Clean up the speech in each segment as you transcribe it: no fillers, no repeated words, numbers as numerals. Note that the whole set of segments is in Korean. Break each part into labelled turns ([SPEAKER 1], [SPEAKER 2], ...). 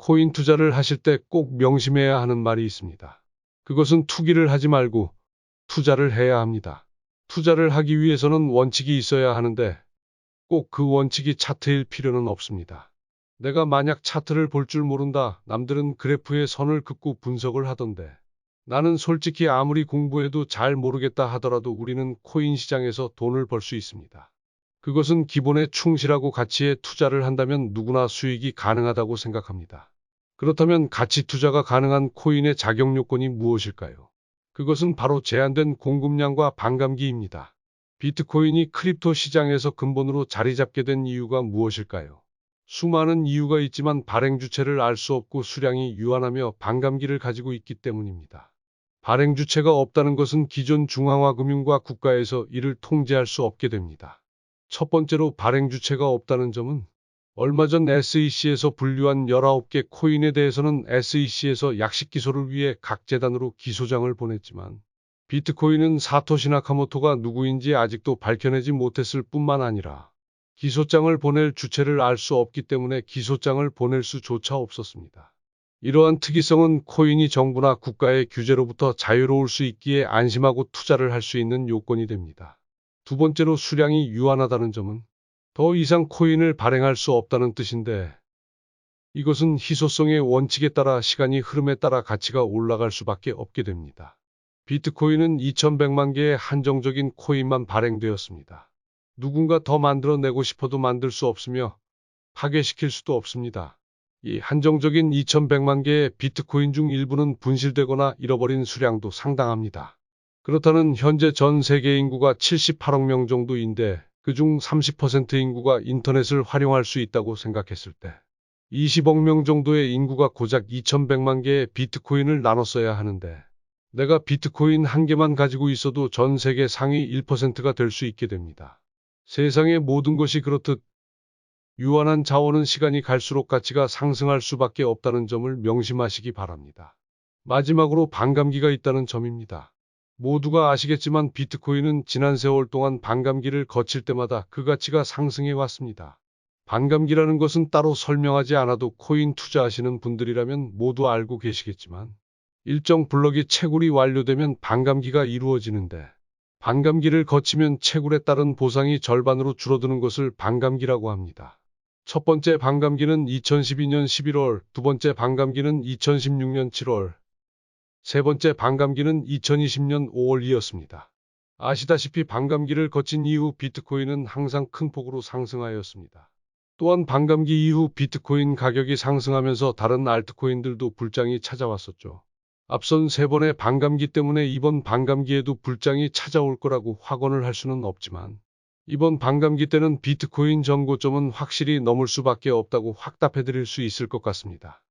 [SPEAKER 1] 코인 투자를 하실 때 꼭 명심해야 하는 말이 있습니다. 그것은 투기를 하지 말고 투자를 해야 합니다. 투자를 하기 위해서는 원칙이 있어야 하는데 꼭 그 원칙이 차트일 필요는 없습니다. 내가 만약 차트를 볼 줄 모른다. 남들은 그래프의 선을 긋고 분석을 하던데 나는 솔직히 아무리 공부해도 잘 모르겠다 하더라도 우리는 코인 시장에서 돈을 벌 수 있습니다. 그것은 기본에 충실하고 가치에 투자를 한다면 누구나 수익이 가능하다고 생각합니다. 그렇다면 가치 투자가 가능한 코인의 자격 요건이 무엇일까요? 그것은 바로 제한된 공급량과 반감기입니다. 비트코인이 크립토 시장에서 근본으로 자리 잡게 된 이유가 무엇일까요? 수많은 이유가 있지만 발행 주체를 알 수 없고 수량이 유한하며 반감기를 가지고 있기 때문입니다. 발행 주체가 없다는 것은 기존 중앙화 금융과 국가에서 이를 통제할 수 없게 됩니다. 첫 번째로 발행 주체가 없다는 점은 얼마 전 SEC에서 분류한 19개 코인에 대해서는 SEC에서 약식 기소를 위해 각 재단으로 기소장을 보냈지만 비트코인은 사토시 나카모토가 누구인지 아직도 밝혀내지 못했을 뿐만 아니라 기소장을 보낼 주체를 알 수 없기 때문에 기소장을 보낼 수조차 없었습니다. 이러한 특이성은 코인이 정부나 국가의 규제로부터 자유로울 수 있기에 안심하고 투자를 할 수 있는 요건이 됩니다. 두 번째로 수량이 유한하다는 점은 더 이상 코인을 발행할 수 없다는 뜻인데 이것은 희소성의 원칙에 따라 시간이 흐름에 따라 가치가 올라갈 수밖에 없게 됩니다. 비트코인은 2100만 개의 한정적인 코인만 발행되었습니다. 누군가 더 만들어내고 싶어도 만들 수 없으며 파괴시킬 수도 없습니다. 이 한정적인 2100만 개의 비트코인 중 일부는 분실되거나 잃어버린 수량도 상당합니다. 그렇다는 현재 전 세계 인구가 78억 명 정도인데 그중 30% 인구가 인터넷을 활용할 수 있다고 생각했을 때 20억 명 정도의 인구가 고작 2100만 개의 비트코인을 나눠 써야 하는데 내가 비트코인 한 개만 가지고 있어도 전 세계 상위 1%가 될 수 있게 됩니다. 세상의 모든 것이 그렇듯 유한한 자원은 시간이 갈수록 가치가 상승할 수밖에 없다는 점을 명심하시기 바랍니다. 마지막으로 반감기가 있다는 점입니다. 모두가 아시겠지만 비트코인은 지난 세월 동안 반감기를 거칠 때마다 그 가치가 상승해 왔습니다. 반감기라는 것은 따로 설명하지 않아도 코인 투자하시는 분들이라면 모두 알고 계시겠지만 일정 블럭이 채굴이 완료되면 반감기가 이루어지는데 반감기를 거치면 채굴에 따른 보상이 절반으로 줄어드는 것을 반감기라고 합니다. 첫 번째 반감기는 2012년 11월, 두 번째 반감기는 2016년 7월, 세 번째 반감기는 2020년 5월이었습니다. 아시다시피 반감기를 거친 이후 비트코인은 항상 큰 폭으로 상승하였습니다. 또한 반감기 이후 비트코인 가격이 상승하면서 다른 알트코인들도 불장이 찾아왔었죠. 앞선 세 번의 반감기 때문에 이번 반감기에도 불장이 찾아올 거라고 확언을 할 수는 없지만 이번 반감기 때는 비트코인 전고점은 확실히 넘을 수밖에 없다고 확답해 드릴 수 있을 것 같습니다.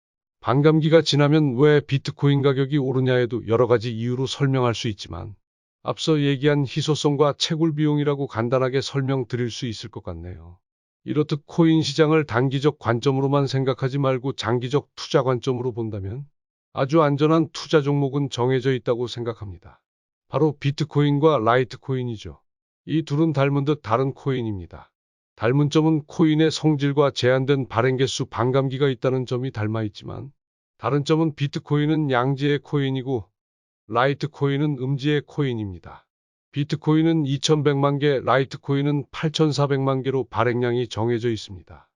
[SPEAKER 1] 반감기가 지나면 왜 비트코인 가격이 오르냐에도 여러 가지 이유로 설명할 수 있지만 앞서 얘기한 희소성과 채굴 비용이라고 간단하게 설명드릴 수 있을 것 같네요. 이렇듯 코인 시장을 단기적 관점으로만 생각하지 말고 장기적 투자 관점으로 본다면 아주 안전한 투자 종목은 정해져 있다고 생각합니다. 바로 비트코인과 라이트코인이죠. 이 둘은 닮은 듯 다른 코인입니다. 닮은 점은 코인의 성질과 제한된 발행 개수 반감기가 있다는 점이 닮아 있지만 다른 점은 비트코인은 양지의 코인이고 라이트코인은 음지의 코인입니다. 비트코인은 2100만 개, 라이트코인은 8400만 개로 발행량이 정해져 있습니다.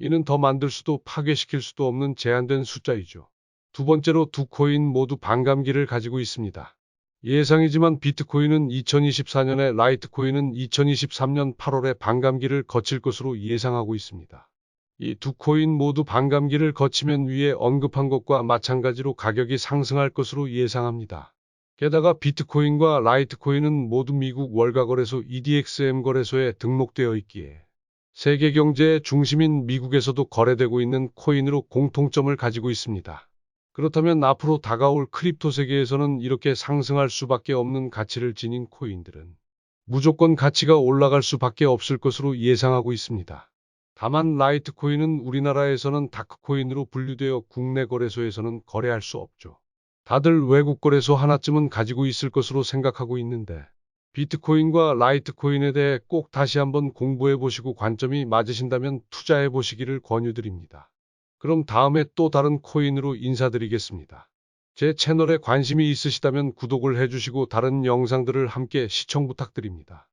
[SPEAKER 1] 이는 더 만들 수도 파괴시킬 수도 없는 제한된 숫자이죠. 두 번째로 두 코인 모두 반감기를 가지고 있습니다. 예상이지만 비트코인은 2024년에 라이트코인은 2023년 8월에 반감기를 거칠 것으로 예상하고 있습니다. 이 두 코인 모두 반감기를 거치면 위에 언급한 것과 마찬가지로 가격이 상승할 것으로 예상합니다. 게다가 비트코인과 라이트코인은 모두 미국 월가거래소 EDXM 거래소에 등록되어 있기에 세계 경제의 중심인 미국에서도 거래되고 있는 코인으로 공통점을 가지고 있습니다. 그렇다면 앞으로 다가올 크립토 세계에서는 이렇게 상승할 수밖에 없는 가치를 지닌 코인들은 무조건 가치가 올라갈 수밖에 없을 것으로 예상하고 있습니다. 다만 라이트코인은 우리나라에서는 다크코인으로 분류되어 국내 거래소에서는 거래할 수 없죠. 다들 외국 거래소 하나쯤은 가지고 있을 것으로 생각하고 있는데 비트코인과 라이트코인에 대해 꼭 다시 한번 공부해 보시고 관점이 맞으신다면 투자해 보시기를 권유드립니다. 그럼 다음에 또 다른 코인으로 인사드리겠습니다. 제 채널에 관심이 있으시다면 구독을 해주시고 다른 영상들을 함께 시청 부탁드립니다.